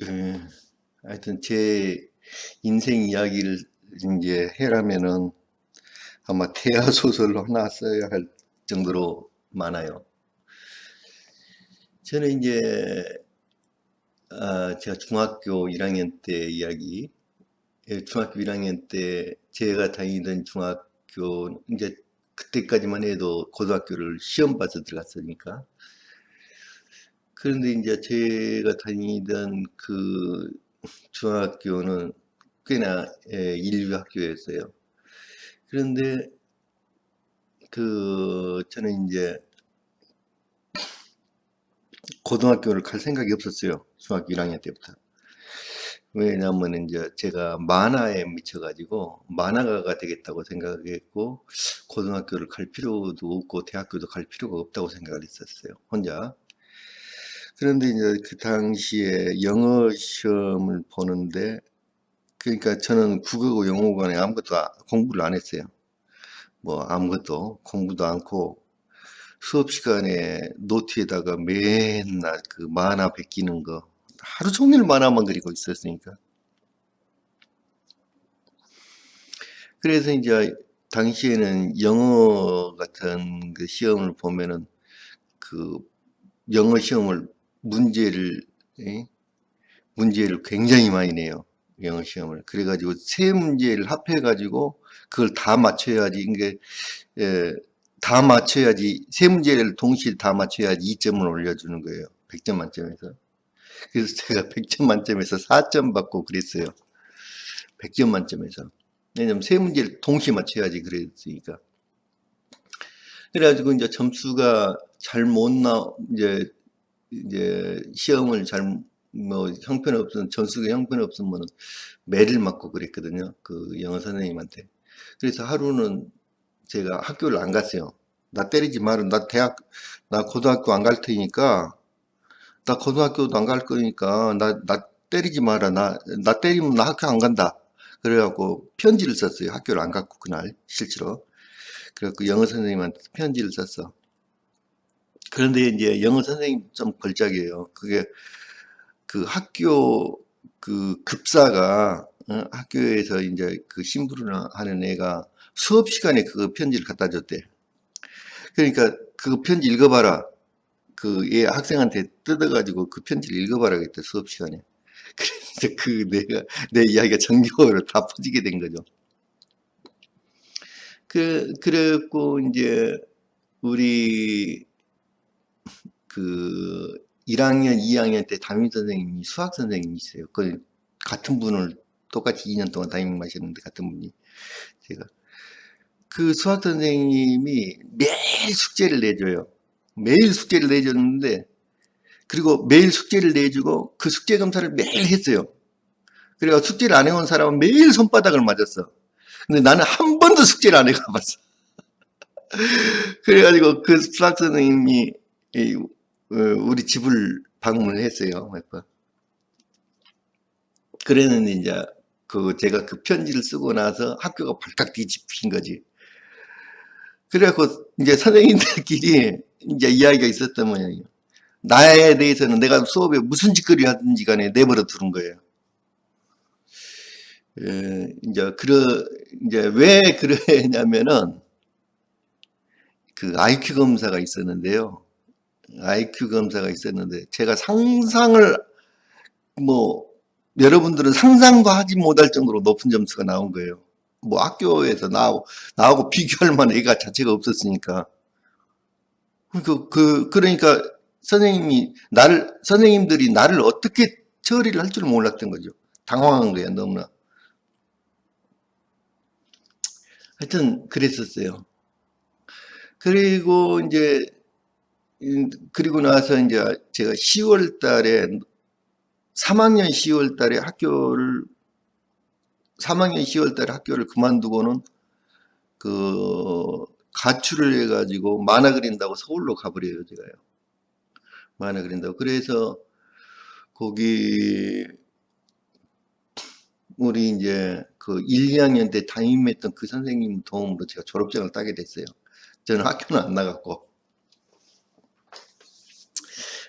예, 하여튼 제 인생 이야기를 이제 해라면은 아마 대하 소설로 하나 써야 할 정도로 많아요. 저는 이제 제가 중학교 1학년 때 이야기, 중학교 1학년 때 제가 다니던 중학교 이제 그때까지만 해도 고등학교를 시험 봐서 들어갔으니까. 그런데 이제 제가 다니던 그 중학교는 꽤나 인류 학교였어요. 그런데 저는 이제 고등학교를 갈 생각이 없었어요. 중학교 1학년 때부터. 왜냐하면 이제 제가 만화에 미쳐가지고 만화가가 되겠다고 생각했고, 고등학교를 갈 필요도 없고 대학교도 갈 필요가 없다고 생각을 했었어요. 혼자. 그런데 이제 그 당시에 영어 시험을 보는데, 그러니까 저는 국어고 영어고에 아무것도 공부를 안 했어요. 뭐 아무것도 공부도 않고 수업 시간에 노트에다가 맨날 그 만화 베끼는 거 하루 종일 만화만 그리고 있었으니까. 그래서 이제 당시에는 영어 같은 그 시험을 보면은 그 영어 시험을 문제를 예? 문제를 굉장히 많이 내요. 영어 시험을. 그래가지고 세 문제를 합해가지고 그걸 다 맞춰야지 이게 예, 다 맞춰야지 세 문제를 동시에 다 맞춰야지 2점을 올려주는 거예요. 100점 만점에서. 그래서 제가 100점 만점에서 4점 받고 그랬어요. 100점 만점에서. 왜냐면 세 문제를 동시에 맞춰야지 그랬으니까. 그래가지고 이제 점수가 잘 못 이제 시험을 뭐 형편없으면, 점수가 형편없으면 매를 맞고 그랬거든요. 그 영어 선생님한테. 그래서 하루는 제가 학교를 안 갔어요. 나 때리지 마라. 나 고등학교 안 갈 테니까, 나 고등학교도 안 갈 거니까, 나 때리지 마라. 나 때리면 나 학교 안 간다. 그래갖고 편지를 썼어요. 학교를 안 갔고, 그날, 실제로. 그래갖고 영어 선생님한테 편지를 썼어. 그런데 이제 영어 선생님 좀 걸작이에요. 그게 그 학교 그 급사가 학교에서 이제 그 심부름 하는 애가 수업 시간에 그 편지를 갖다 줬대. 그러니까 그 편지 읽어봐라. 그 얘 학생한테 뜯어가지고 그 편지를 읽어봐라 그랬대, 수업 시간에. 그래서 내 이야기가 전교로 다 퍼지게 된 거죠. 그랬고, 이제, 우리, 그, 1학년, 2학년 때 담임 선생님이 수학 선생님이 있어요. 그, 같은 분을 똑같이 2년 동안 담임 마셨는데, 같은 분이. 제가. 그 수학 선생님이 매일 숙제를 내줘요. 매일 숙제를 내줬는데, 그리고 매일 숙제를 내주고 그 숙제 검사를 매일 했어요. 그래가 숙제를 안 해온 사람은 매일 손바닥을 맞았어. 근데 나는 한 번도 숙제를 안 해가봤어. 그래가지고 그 수학 선생님이 우리 집을 방문을 했어요. 그랬는데 이제 제가 그 편지를 쓰고 나서 학교가 발칵 뒤집힌 거지. 그래갖고 이제 선생님들끼리 이제 이야기가 있었던 모양이에요. 나에 대해서는 내가 수업에 무슨 짓거리 하든지 간에 내버려 두는 거예요. 이제 왜 그러냐면은 그 IQ 검사가 있었는데요. IQ 검사가 있었는데 제가 상상을 뭐 여러분들은 상상도 하지 못할 정도로 높은 점수가 나온 거예요. 뭐 학교에서 나하고 비교할 만한 애가 자체가 없었으니까. 그러니까 선생님들이 나를 어떻게 처리를 할 줄 몰랐던 거죠. 당황한 거예요, 너무나. 하여튼, 그랬었어요. 그리고 이제, 그리고 나서 이제 제가 10월 달에, 3학년 10월 달에 3학년 10월 달에 학교를 그만두고는 그, 가출을 해가지고 만화 그린다고 서울로 가버려요, 제가요. 만화 그린다고. 그래서 거기 우리 이제 그 1, 2학년 때 담임했던 그 선생님 도움으로 제가 졸업장을 따게 됐어요. 저는 학교는 안 나갔고.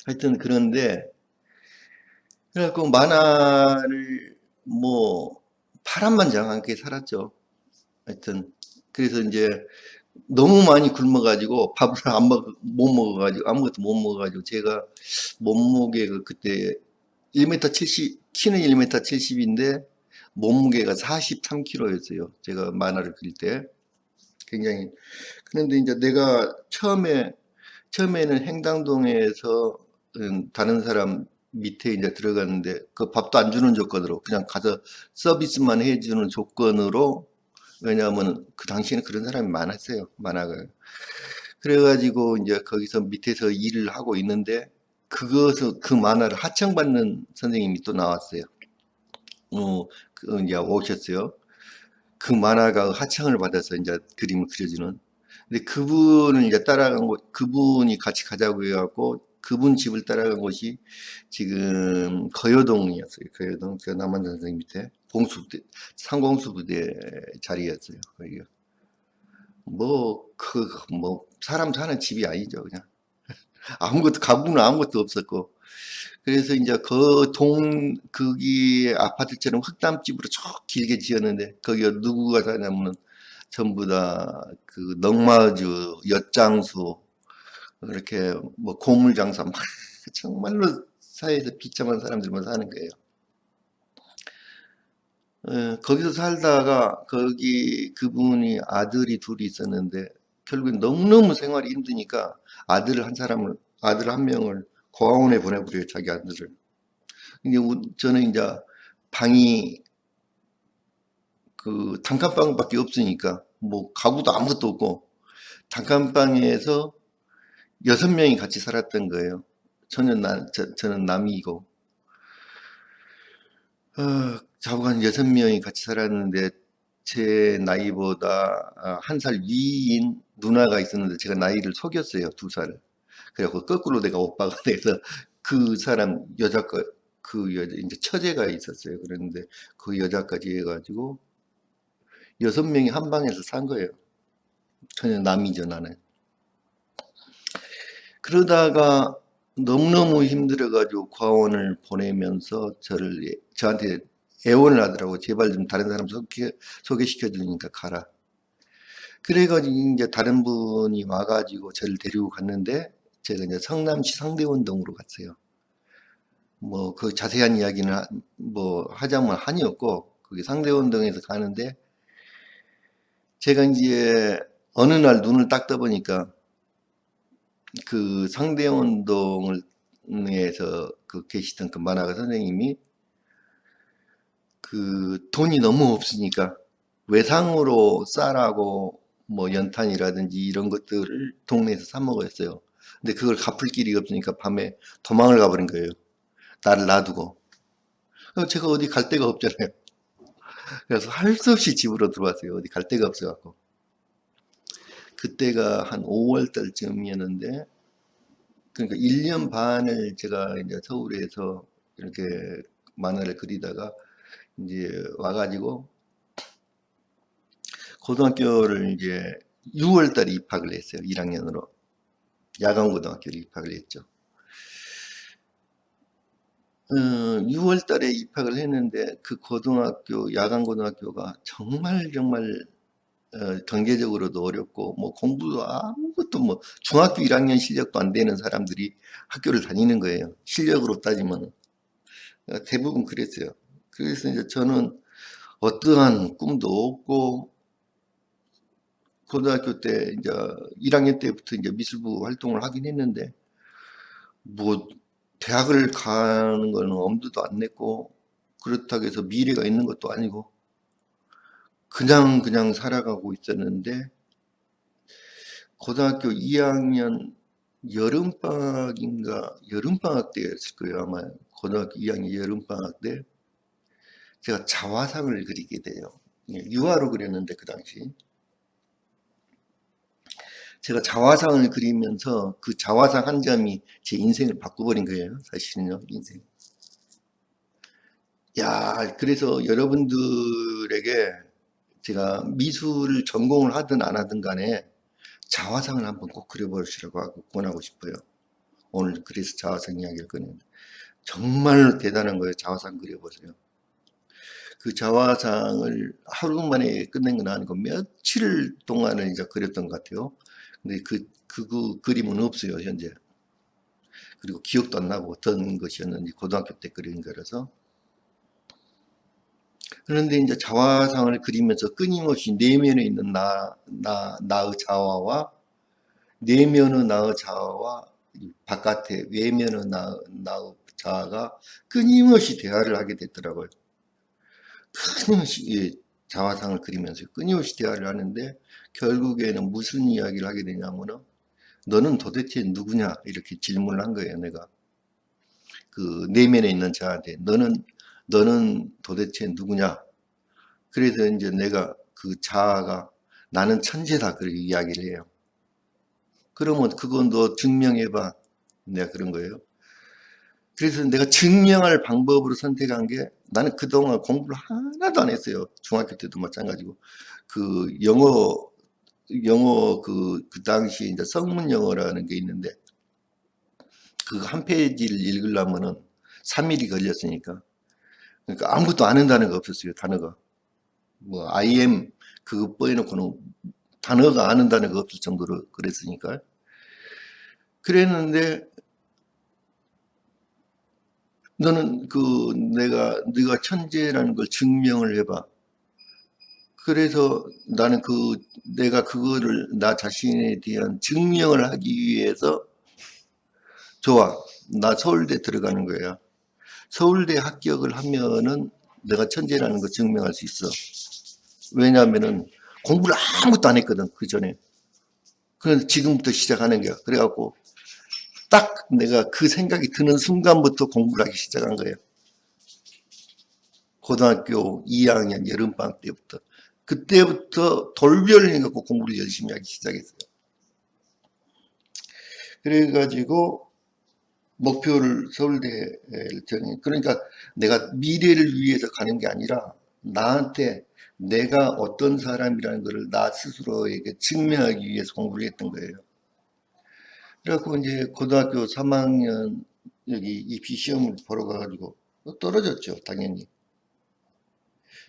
하여튼 그런데 그래갖고 만화를 뭐 파란만장하게 살았죠. 하여튼 그래서 이제 너무 많이 굶어가지고 밥을 못 먹어가지고 아무것도 못 먹어가지고 제가 몸무게가 그때 1m 70, 키는 1m 70인데 몸무게가 43kg였어요. 제가 만화를 그릴 때 굉장히. 그런데 이제 내가 처음에는 행당동에서 다른 사람 밑에 이제 들어갔는데 그 밥도 안 주는 조건으로 그냥 가서 서비스만 해주는 조건으로, 왜냐하면 그 당시에는 그런 사람이 많았어요. 만화가. 그래가지고 이제 거기서 밑에서 일을 하고 있는데 그 만화를 하청받는 선생님이 또 나왔어요. 이제 오셨어요. 그 만화가 하청을 받아서 이제 그림을 그려주는. 근데 그분을 이제 따라간 그분이 같이 가자고 해갖고 그분 집을 따라간 곳이 지금 거여동이었어요. 거여동, 저 남한 선생님 밑에 공수부대, 상공수부대 자리였어요. 거기가. 사람 사는 집이 아니죠. 그냥. 가구는 아무것도 없었고. 그래서 이제 거기 아파트처럼 흙담집으로 쭉 길게 지었는데, 거기가 누구가 사냐면은 전부 다 그 넝마주, 엿장수, 이렇게 뭐 고물장사, 막 정말로 사회에서 비참한 사람들만 사는 거예요. 거기서 살다가 그분이 아들이 둘이 있었는데 결국엔 너무너무 생활이 힘드니까 아들 한 명을 고아원에 보내버려요, 자기 아들을. 근데 저는 이제 방이 그 단칸방밖에 없으니까 뭐 가구도 아무것도 없고 단칸방에서 6명이 같이 살았던 거예요. 저는 남이고. 저하고 한 6명이 같이 살았는데 제 나이보다 1살 위인 누나가 있었는데 제가 나이를 속였어요, 2살을. 그래갖고 거꾸로 내가 오빠가 돼서 그 사람 그 여자 이제 처제가 있었어요. 그랬는데 그 여자까지 해가지고 6명이 한 방에서 산 거예요. 전혀 남이죠, 나는. 그러다가 너무너무 힘들어가지고 과원을 보내면서 저한테 애원을 하더라고. 제발 좀 다른 사람 소개시켜 주니까 가라. 그래가지고 이제 다른 분이 와가지고 저를 데리고 갔는데 제가 이제 성남시 상대원동으로 갔어요. 뭐 그 자세한 이야기는 뭐 하자면 한이 없고 그게 상대원동에서 가는데 제가 이제 어느 날 눈을 딱 떠보니까 그 상대원동에서 계시던 그 만화가 선생님이 그 돈이 너무 없으니까 외상으로 쌀하고 뭐 연탄이라든지 이런 것들을 동네에서 사 먹었어요. 근데 그걸 갚을 길이 없으니까 밤에 도망을 가버린 거예요. 나를 놔두고. 제가 어디 갈 데가 없잖아요. 그래서 할 수 없이 집으로 들어왔어요. 어디 갈 데가 없어갖고. 그때가 한 5월 달쯤이었는데, 그러니까 1년 반을 제가 이제 서울에서 이렇게 만화를 그리다가 이제 와가지고 고등학교를 이제 6월 달에 입학을 했어요. 1학년으로. 야간고등학교를 입학을 했죠. 6월 달에 입학을 했는데 그 야간고등학교가 정말 정말 경제적으로도 어렵고 뭐 공부도 아무것도 뭐 중학교 1학년 실력도 안 되는 사람들이 학교를 다니는 거예요. 실력으로 따지면 대부분 그랬어요. 그래서 이제 저는 어떠한 꿈도 없고 고등학교 때 이제 1학년 때부터 이제 미술부 활동을 하긴 했는데 뭐 대학을 가는 거는 엄두도 안 냈고 그렇다고 해서 미래가 있는 것도 아니고 그냥 살아가고 있었는데 고등학교 2학년 여름방학 때였을 거예요. 아마 고등학교 2학년 여름방학 때 제가 자화상을 그리게 돼요. 유화로 그렸는데 그 당시 제가 자화상을 그리면서 그 자화상 한 점이 제 인생을 바꿔버린 거예요. 사실은요, 인생. 야, 그래서 여러분들에게 제가 미술을 전공을 하든 안 하든 간에 자화상을 한번 꼭 그려보시라고 하고 권하고 싶어요. 오늘 그래서 자화상 이야기를 꺼냈는데 정말 대단한 거예요. 자화상 그려보세요. 그 자화상을 하루 만에 끝낸 건 아니고 며칠 동안을 이제 그렸던 것 같아요. 근데 그 그림은 없어요, 현재. 그리고 기억도 안 나고 어떤 것이었는지 고등학교 때 그린 거라서. 그런데 이제 자화상을 그리면서 끊임없이 내면에 있는 나의 자화와 내면의 나의 자아와 바깥의 외면의 나의 자아가 끊임없이 대화를 하게 됐더라고요. 끊임없이 자화상을 그리면서 끊임없이 대화를 하는데 결국에는 무슨 이야기를 하게 되냐면은 너는 도대체 누구냐 이렇게 질문을 한 거예요. 내가 그 내면에 있는 자한테 너는 도대체 누구냐. 그래서 이제 내가 그 자아가 나는 천재다 그렇게 이야기를 해요. 그러면 그건 너 증명해봐. 내가 그런 거예요. 그래서 내가 증명할 방법으로 선택한 게 나는 그동안 공부를 하나도 안 했어요. 중학교 때도 마찬가지고. 그 영어 그 당시에 이제 성문 영어라는 게 있는데 그 한 페이지를 읽으려면은 3일이 걸렸으니까. 그러니까 아무것도 아는 단어가 없었어요. 단어가. 뭐 I am 그거 빼놓고는 단어가 아는 단어가 없을 정도로 그랬으니까. 그랬는데 너는 네가 천재라는 걸 증명을 해봐. 그래서 나는 내가 그거를 나 자신에 대한 증명을 하기 위해서 좋아. 나 서울대 들어가는 거야. 서울대 합격을 하면은 내가 천재라는 거 증명할 수 있어. 왜냐하면은 공부를 아무것도 안 했거든, 그 전에. 그래서 지금부터 시작하는 거야. 그래갖고 딱 내가 그 생각이 드는 순간부터 공부를 하기 시작한 거예요. 고등학교 2학년 여름방학 때부터. 그때부터 돌별을 해갖고 공부를 열심히 하기 시작했어요. 그래가지고 목표를 서울대를 정해. 그러니까 내가 미래를 위해서 가는 게 아니라 나한테 내가 어떤 사람이라는 것을 나 스스로에게 증명하기 위해서 공부를 했던 거예요. 그래갖고 이제 고등학교 3학년 여기 입시 시험을 보러 가가지고 떨어졌죠, 당연히.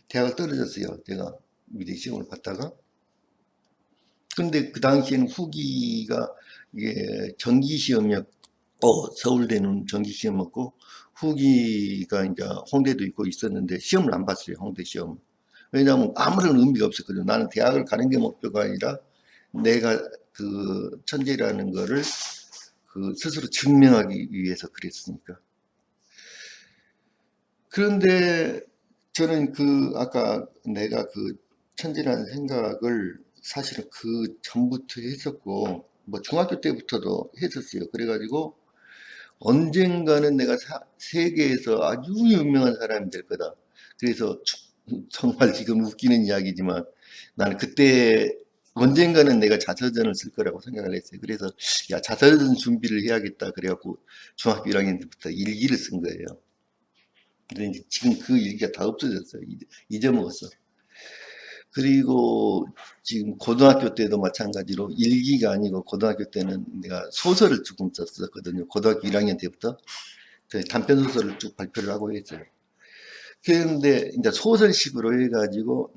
대학을 떨어졌어요, 내가 미래 시험을 봤다가. 근데 그 당시에는 후기가 이게 정기 시험이었고 서울대는 정기 시험이었고 후기가 이제 홍대도 있고 있었는데 시험을 안 봤어요. 홍대 시험. 왜냐하면 아무런 의미가 없었거든요. 나는 대학을 가는 게 목표가 아니라 내가 그 천재라는 거를 그 스스로 증명하기 위해서 그랬으니까. 그런데 저는 아까 내가 그 천재라는 생각을 사실은 그 전부터 했었고, 뭐 중학교 때부터도 했었어요. 그래가지고 언젠가는 내가 세계에서 아주 유명한 사람이 될 거다. 그래서 정말 지금 웃기는 이야기지만 나는 그때 언젠가는 내가 자서전을 쓸 거라고 생각을 했어요. 그래서 야, 자서전 준비를 해야겠다. 그래갖고 중학교 1학년 때부터 일기를 쓴 거예요. 근데 이제 지금 그 일기가 다 없어졌어요. 잊어먹었어. 그리고 지금 고등학교 때도 마찬가지로 일기가 아니고 고등학교 때는 내가 소설을 조금 썼었거든요. 고등학교 1학년 때부터 단편 소설을 쭉 발표를 하고 했어요. 그런데 이제 소설식으로 해가지고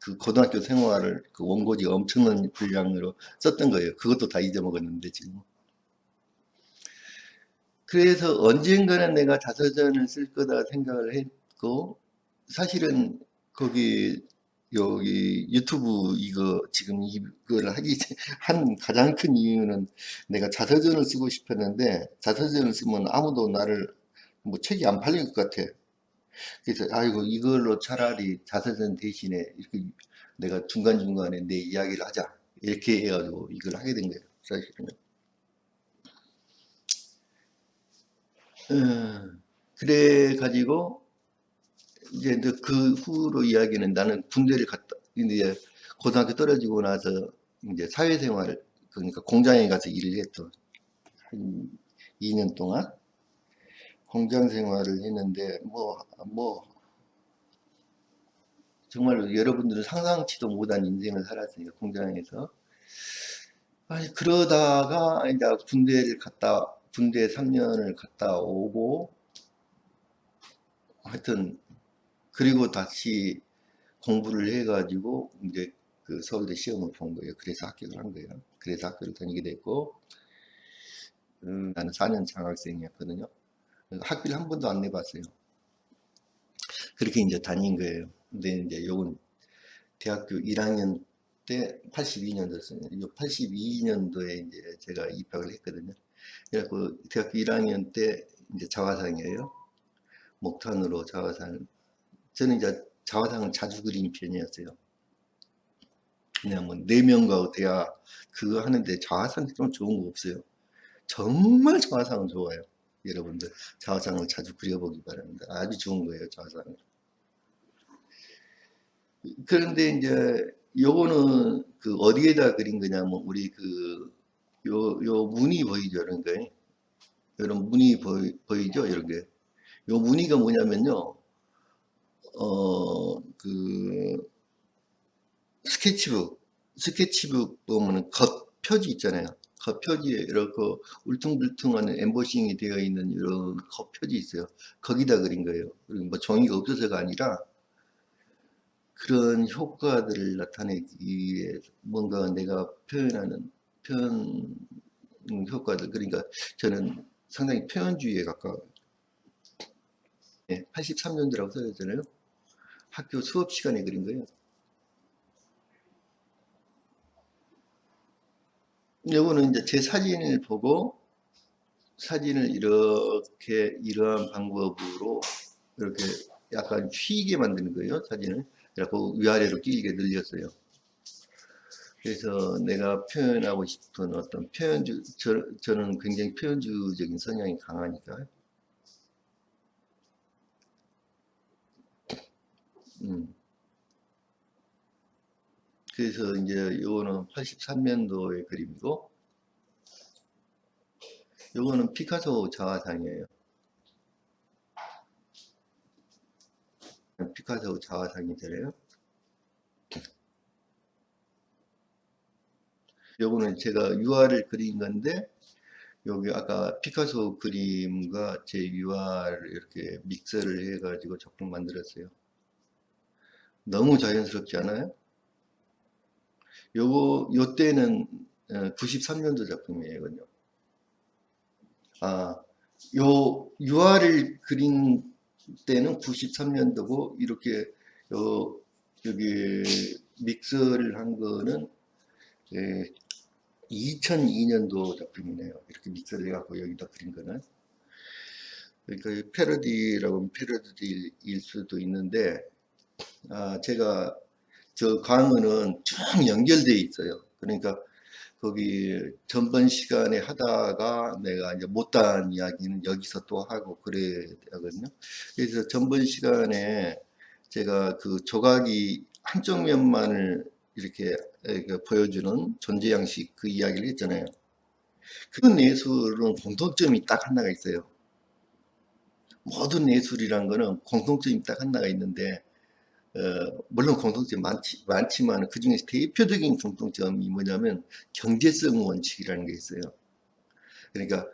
그 고등학교 생활을 그 원고지 엄청난 분량으로 썼던 거예요. 그것도 다 잊어먹었는데 지금. 그래서 언젠가는 내가 자서전을 쓸 거다 생각을 했고 사실은 거기 여기 유튜브 이거 지금 이걸 한 가장 큰 이유는 내가 자서전을 쓰고 싶었는데 자서전을 쓰면 아무도 나를 뭐 책이 안 팔릴 것 같아. 그래서 아이고 이걸로 차라리 자서전 대신에 이렇게 내가 중간중간에 내 이야기를 하자 이렇게 해가지고 이걸 하게 된 거예요. 사실은. 그래 가지고 이제 그 후로 이야기는 나는 군대를 갔다 이제 고등학교 떨어지고 나서 이제 사회생활 그러니까 공장에 가서 일을 했던 한 2년 동안 공장 생활을 했는데 뭐 정말 여러분들은 상상치도 못한 인생을 살았으니까 공장에서 아니 그러다가 이제 군대 3년을 갔다 오고 하여튼 그리고 다시 공부를 해가지고 이제 그 서울대 시험을 본 거예요. 그래서 합격을 한 거예요. 그래서 학교를 다니게 됐고 나는 4년 장학생이었거든요. 그래서 학비를 한 번도 안 내봤어요. 그렇게 이제 다닌 거예요. 근데 이제 요건 대학교 1학년 때 82년도였어요. 82년도에 이제 제가 입학을 했거든요. 그래갖고 대학교 1학년 때 이제 자화상이에요. 목탄으로 자화상. 저는 이제 자화상을 자주 그리는 편이었어요. 그냥 뭐 4명과 대화 그거 하는데 자화상 좀 좋은 거 없어요. 정말 자화상은 좋아요. 여러분들 자화상을 자주 그려보기 바랍니다. 아주 좋은 거예요, 자화상은. 그런데 이제 요거는 그 어디에다 그린 거냐면 우리 그 요 무늬 보이죠, 이런 게. 이런 무늬 보이죠, 이런 게. 요 무늬가 뭐냐면요, 그 스케치북 보면은 겉표지 있잖아요. 겉표지에 이렇게 울퉁불퉁한 엠보싱이 되어 있는 이런 겉표지 있어요. 거기다 그린 거예요. 그리고 뭐 종이가 없어서가 아니라 그런 효과들을 나타내기 위해 뭔가 내가 표현하는 표현 효과들. 그러니까 저는 상당히 표현주의에 가까워요. 83년도라고 써졌잖아요. 학교 수업 시간에 그린 거예요. 요거는 이제 제 사진을 보고 사진을 이렇게 이러한 방법으로 이렇게 약간 휘게 만드는 거예요. 사진을. 그래갖고 위아래로 끼게 늘렸어요. 그래서 내가 표현하고 싶은 어떤 저는 굉장히 표현주적인 성향이 강하니까. 음. 그래서 이제 요거는 83년도의 그림이고, 요거는 피카소 자화상이에요. 피카소 자화상이잖아요. 요거는 제가 유화를 그린 건데, 여기 아까 피카소 그림과 제 유화를 이렇게 믹서를 해가지고 작품 만들었어요. 너무 자연스럽지 않아요? 요 때는 93년도 작품이에요. 아, 요 유화를 그린 때는 93년도고 이렇게 여기 믹서를 한 거는 2002년도 작품이네요. 이렇게 믹서를 해갖고 여기다 그린 거는. 그러니까 패러디라고 하면 패러디일 수도 있는데, 제가 저 강의는 쭉 연결되어 있어요. 그러니까 거기 전번 시간에 하다가 내가 이제 못다한 이야기는 여기서 또 하고 그래야 되거든요. 그래서 전번 시간에 제가 그 조각이 한쪽 면만을 이렇게 보여주는 존재 양식 그 이야기를 했잖아요. 그 예술은 공통점이 딱 하나가 있어요. 모든 예술이란 거는 공통점이 딱 하나가 있는데 물론 공통점이 많지만 그 중에서 대표적인 공통점이 뭐냐면 경제성 원칙이라는 게 있어요. 그러니까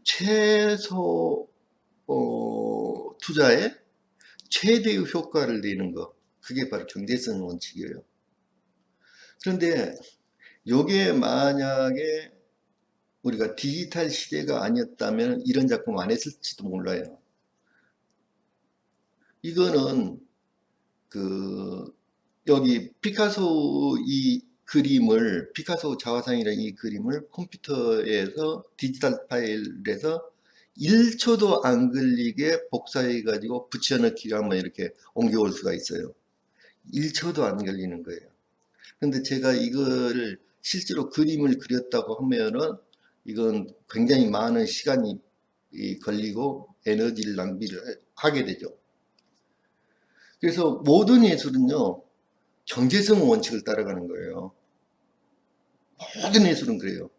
최소 투자에 최대의 효과를 내는 거, 그게 바로 경제성 원칙이에요. 그런데 요게 만약에 우리가 디지털 시대가 아니었다면 이런 작품 안 했을지도 몰라요. 이거는 그 여기 피카소 이 그림을 피카소 자화상이라는 이 그림을 컴퓨터에서 디지털 파일에서 1초도 안 걸리게 복사해 가지고 붙여넣기가 한번 이렇게 옮겨올 수가 있어요. 1초도 안 걸리는 거예요. 근데 제가 이거를 실제로 그림을 그렸다고 하면은 이건 굉장히 많은 시간이 걸리고 에너지를 낭비를 하게 되죠. 그래서 모든 예술은요, 경제성 원칙을 따라가는 거예요. 모든 예술은 그래요.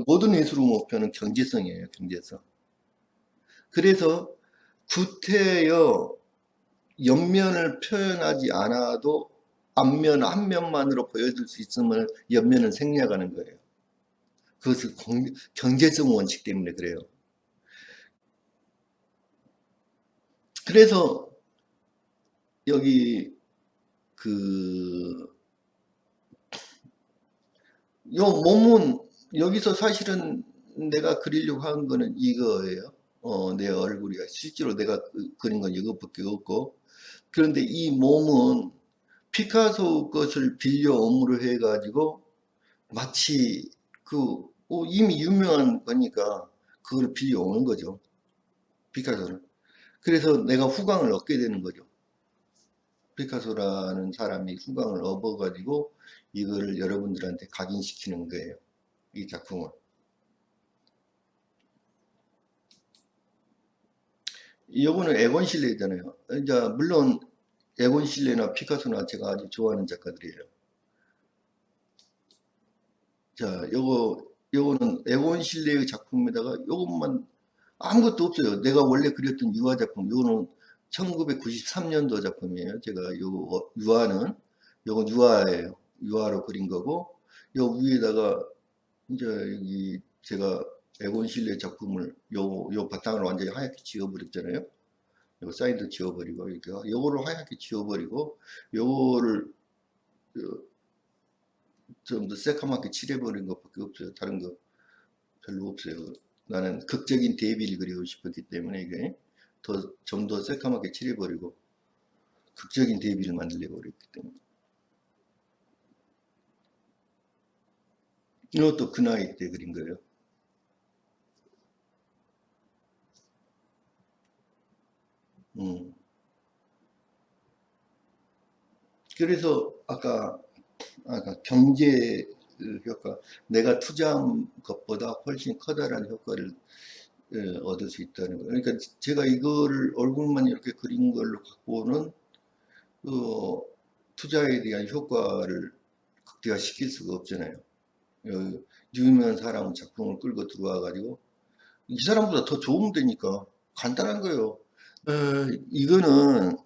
모든 예술의 목표는 경제성이에요, 경제성. 그래서 구태여 옆면을 표현하지 않아도 앞면 한 면만으로 보여줄 수 있음을 옆면을 생략하는 거예요. 그것은 경제성 원칙 때문에 그래요. 그래서 여기 그 요 몸은 여기서 사실은 내가 그리려고 한 거는 이거예요. 내 얼굴이 실제로 내가 그린 건 이것밖에 없고, 그런데 이 몸은 피카소 것을 빌려 옴으로 해가지고 마치 이미 유명한 거니까 그걸 빌려 오는 거죠. 피카소를. 그래서 내가 후광을 얻게 되는 거죠. 피카소라는 사람이 후광을 얻어가지고 이거를 여러분들한테 각인시키는 거예요. 이 작품을. 요거는 에곤 실레잖아요. 이제 물론 에곤 실레나 피카소나 제가 아주 좋아하는 작가들이에요. 자, 요거는 에곤 실레의 작품에다가 요것만 아무것도 없어요. 내가 원래 그렸던 유화 작품, 요거는 1993년도 작품이에요. 제가 유화는 요건 유화예요. 유화로 그린 거고, 요 위에다가 이제 여기 제가 에곤 실레 작품을 요 바탕을 완전히 하얗게 지워버렸잖아요. 요 사인도 지워버리고, 요거를 하얗게 지워버리고, 요거를 좀 더 새까맣게 칠해버린 것밖에 없어요. 다른 거 별로 없어요. 나는 극적인 대비를 그리고 싶었기 때문에 이게 좀 더 새까맣게 칠해버리고 극적인 대비를 만들려고 그랬기 때문에. 이것도 그 나이 때 그린 거예요. 음. 그래서 아까 경제 효과, 내가 투자한 것보다 훨씬 커다란 효과를 얻을 수 있다는 거예요. 그러니까 제가 이거를 얼굴만 이렇게 그린 걸로 갖고는 그 투자에 대한 효과를 극대화시킬 수가 없잖아요. 유명한 사람 작품을 끌고 들어와 가지고 이 사람보다 더 좋으면 되니까 간단한 거예요. 이거는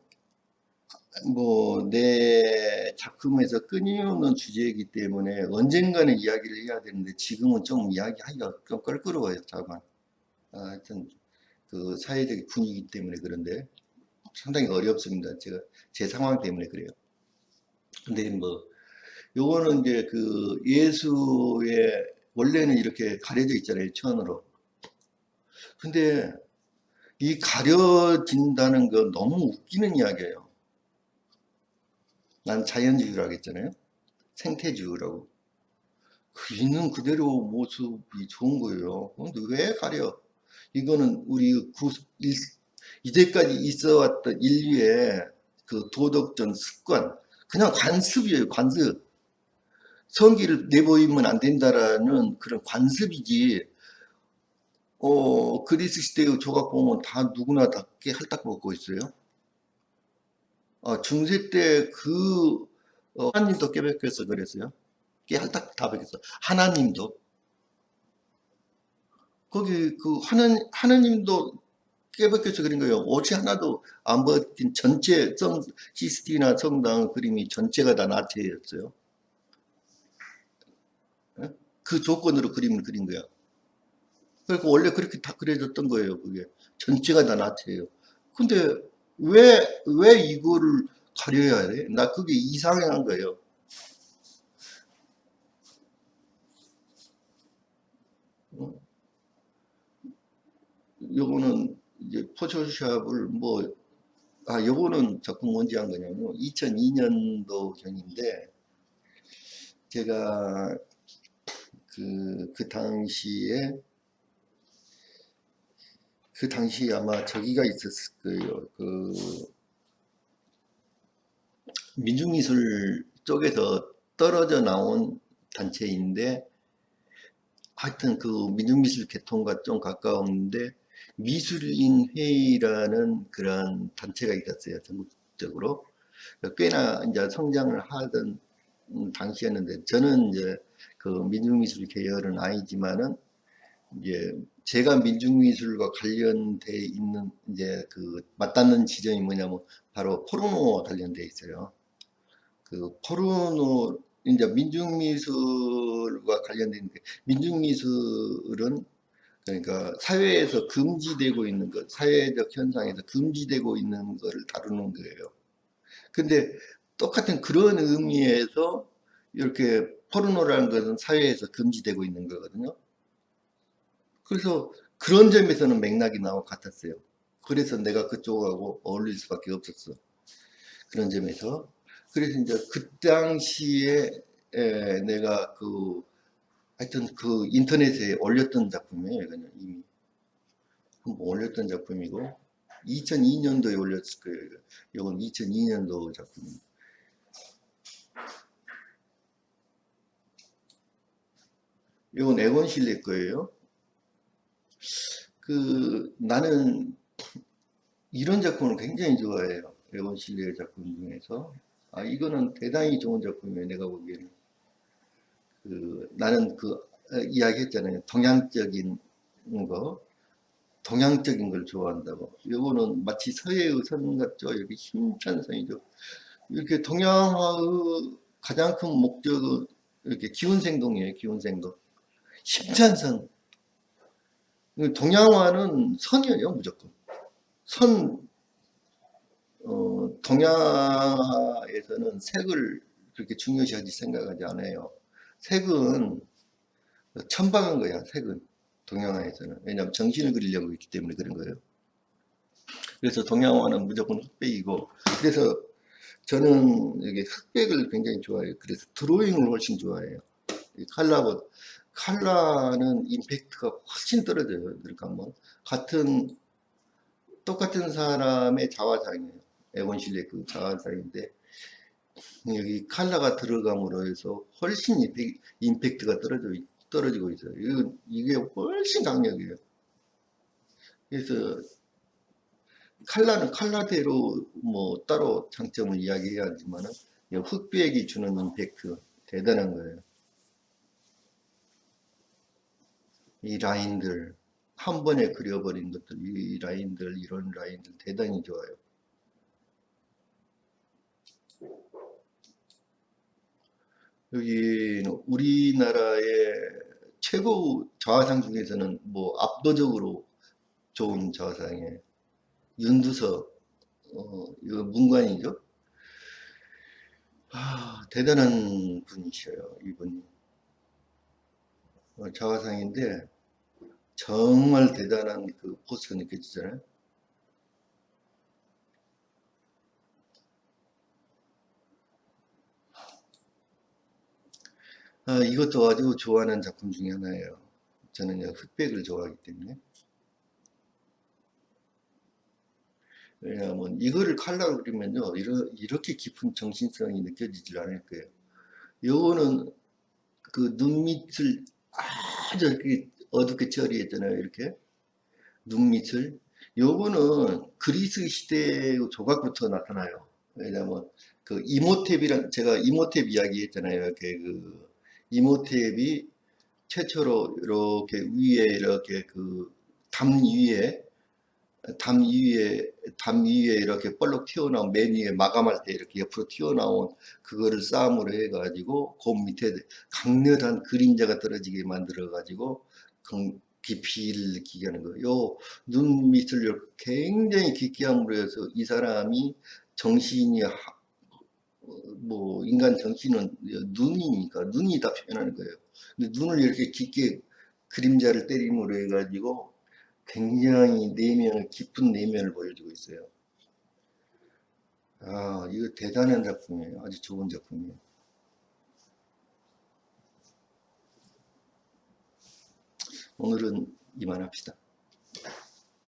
뭐 내 작품에서 끊임없는 주제이기 때문에 언젠가는 이야기를 해야 되는데 지금은 좀 이야기하기가 좀 껄끄러워요. 잠깐. 하여튼 그 사회적 분위기 때문에 그런데 상당히 어렵습니다. 제 상황 때문에 그래요. 근데 뭐 요거는 이제 그 예수의 원래는 이렇게 가려져 있잖아요. 천으로. 근데 이 가려진다는 건 너무 웃기는 이야기예요. 난 자연주의라고 했잖아요. 생태주의라고. 그 있는 그대로 모습이 좋은 거예요. 근데 왜 가려? 이거는 이제까지 있어 왔던 인류의 그 도덕적 습관, 그냥 관습이에요, 관습. 성기를 내보이면 안 된다라는 그런 관습이지, 그리스 시대의 조각 보면 다 누구나 다 깨 할딱 벗고 있어요. 중세 때 하나님도 깨벗겨서 그랬어요. 깨 할딱 다 벗겼어. 하나님도. 거기 하나님도 깨벗겨서 그린 거예요. 옷이 하나도 안 벗긴 전체 시스티나 성당 그림이 전체가 다 나체였어요. 예? 그 조건으로 그림을 그린 거야. 그러니까 원래 그렇게 다 그려졌던 거예요. 그게 전체가 다 나체예요. 근데 왜 이거를 가려야 돼? 나 그게 이상한 거예요. 어? 요거는 이제 포토샵을 요거는 작품 언제 한 거냐면 2002년도 전인데 제가 그 당시에 그 당시에 아마 저기가 있었을 거예요. 민중미술 쪽에서 떨어져 나온 단체인데 하여튼 그 민중미술 계통과 좀 가까운데 미술인 회의라는 그런 단체가 있었어요. 전국적으로. 꽤나 이제 성장을 하던 당시였는데 저는 이제 그 민중미술 계열은 아니지만은 이제 제가 민중미술과 관련돼 있는 이제 그 맞닿는 지점이 뭐냐면 바로 포르노 관련돼 있어요. 그 이제 민중미술과 관련된 민중미술은 그러니까 사회에서 금지되고 있는 것, 사회적 현상에서 금지되고 있는 것을 다루는 거예요. 근데 똑같은 그런 의미에서 이렇게 포르노라는 것은 사회에서 금지되고 있는 거거든요. 그래서 그런 점에서는 맥락이 나와 같았어요. 그래서 내가 그쪽하고 어울릴 수밖에 없었어. 그런 점에서. 그래서 이제 그 당시에 내가 하여튼 그 인터넷에 올렸던 작품이에요. 그냥 이미 한번 올렸던 작품이고 2002년도에 올렸을 거예요. 이건 2002년도 작품입니다. 이건 에곤 실레 거예요. 나는 이런 작품을 굉장히 좋아해요. 에곤 실레의 작품 중에서. 아, 이거는 대단히 좋은 작품이에요. 내가 보기에는. 나는 이야기 했잖아요. 동양적인 걸 좋아한다고. 이거는 마치 서해의 선 같죠? 이렇게 힘찬 선이죠. 이렇게 동양화의 가장 큰 목적은 이렇게 기운생동이에요. 기운생동. 힘찬 선. 동양화는 선이에요. 무조건. 선, 동양화에서는 색을 그렇게 중요시하지 생각하지 않아요. 색은 천박한 거야, 색은. 동양화에서는. 왜냐하면 정신을 그리려고 했기 때문에 그런 거예요. 그래서 동양화는 무조건 흑백이고, 그래서 저는 이게 흑백을 굉장히 좋아해요. 그래서 드로잉을 훨씬 좋아해요. 칼라는 임팩트가 훨씬 떨어져요. 그러니까 뭐, 똑같은 사람의 자화상이에요. 에곤 실레 그 자화상인데, 여기 칼라가 들어감으로 해서 훨씬 임팩트가 떨어지고 있어요. 이게 훨씬 강력해요. 그래서 칼라는 칼라대로 뭐 따로 장점을 이야기해야 하지만은 흑백이 주는 임팩트 대단한 거예요. 이 라인들 한 번에 그려버린 것들, 이 라인들, 이런 라인들 대단히 좋아요. 여기 우리나라의 최고 좌상 중에서는 뭐 압도적으로 좋은 좌상이에요. 윤두석, 이거 문관이죠. 아, 대단한 분이셔요, 이분이. 좌상인데 정말 대단한 그 포스가 느껴지잖아요. 아, 이것도 아주 좋아하는 작품 중에 하나예요. 저는 흑백을 좋아하기 때문에. 왜냐하면 이거를 칼라로 그리면요, 이렇게 깊은 정신성이 느껴지질 않을 거예요. 요거는 그 눈밑을 아주 이렇게 어둡게 처리했잖아요, 이렇게. 눈밑을. 요거는 그리스 시대 조각부터 나타나요. 왜냐면 제가 이모탭 이야기 했잖아요. 이렇게 이모탭이 최초로 이렇게 위에 이렇게 담 위에 담 위에 이렇게 볼록 튀어나온 맨 위에 마감할 때 이렇게 옆으로 튀어나온 그거를 싸움으로 해가지고 그 밑에 강렬한 그림자가 떨어지게 만들어가지고 깊이를 느끼게 하는 거예요. 요 눈 밑을 굉장히 깊게 함으로 해서 이 사람이 정신이 뭐 인간 정신은 눈이니까 눈이 다 표현하는 거예요. 근데 눈을 이렇게 깊게 그림자를 때림으로 해가지고 굉장히 깊은 내면을 보여주고 있어요. 아, 이거 대단한 작품이에요. 아주 좋은 작품이에요. 오늘은 이만합시다.